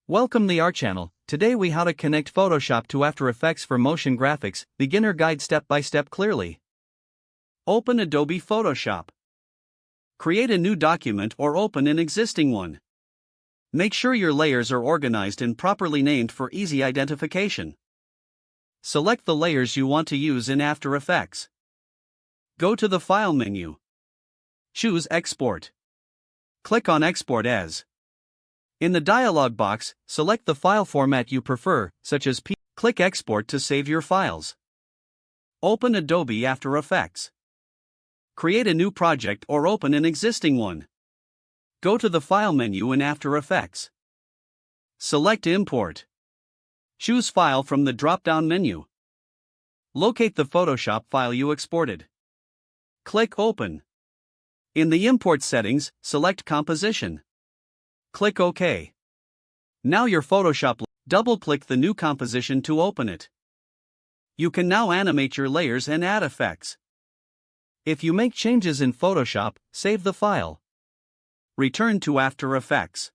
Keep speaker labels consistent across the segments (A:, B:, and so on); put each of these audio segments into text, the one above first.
A: Welcome the our channel. Today we how to connect Photoshop to After Effects for motion graphics, beginner guide step by step clearly. Open Adobe Photoshop. Create a new document or open an existing one. Make sure your layers are organized and properly named for easy identification. Select the layers you want to use in After Effects. Go to the File menu. Choose Export. Click on Export As. In the dialog box, select the file format you prefer, such as PNG. Click Export to save your files. Open Adobe After Effects. Create a new project or open an existing one. Go to the File menu in After Effects. Select Import. Choose File from the drop-down menu. Locate the Photoshop file you exported. Click Open. In the Import settings, select Composition. Click OK. Now your Photoshop. Double-click the new composition to open it. You can now animate your layers and add effects. If you make changes in Photoshop, save the file. Return to After Effects.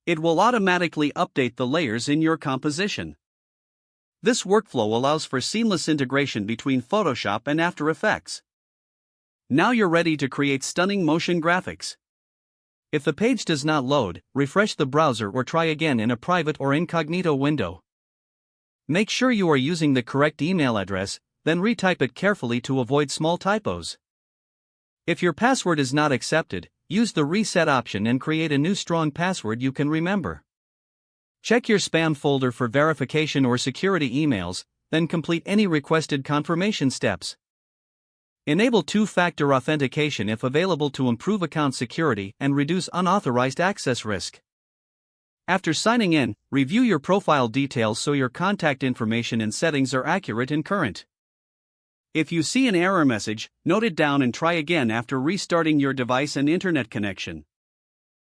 A: It will automatically update the layers in your composition. This workflow allows for seamless integration between Photoshop and After Effects. Now you're ready to create stunning motion graphics. If the page does not load, refresh the browser or try again in a private or incognito window. Make sure you are using the correct email address, then retype it carefully to avoid small typos. If your password is not accepted, use the reset option and create a new strong password you can remember. Check your spam folder for verification or security emails, then complete any requested confirmation steps. Enable two-factor authentication if available to improve account security and reduce unauthorized access risk. After signing in, review your profile details so your contact information and settings are accurate and current. If you see an error message, note it down and try again after restarting your device and internet connection.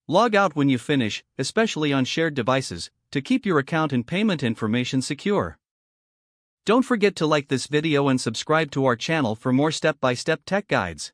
A: Log out when you finish, especially on shared devices, to keep your account and payment information secure. Don't forget to like this video and subscribe to our channel for more step-by-step tech guides.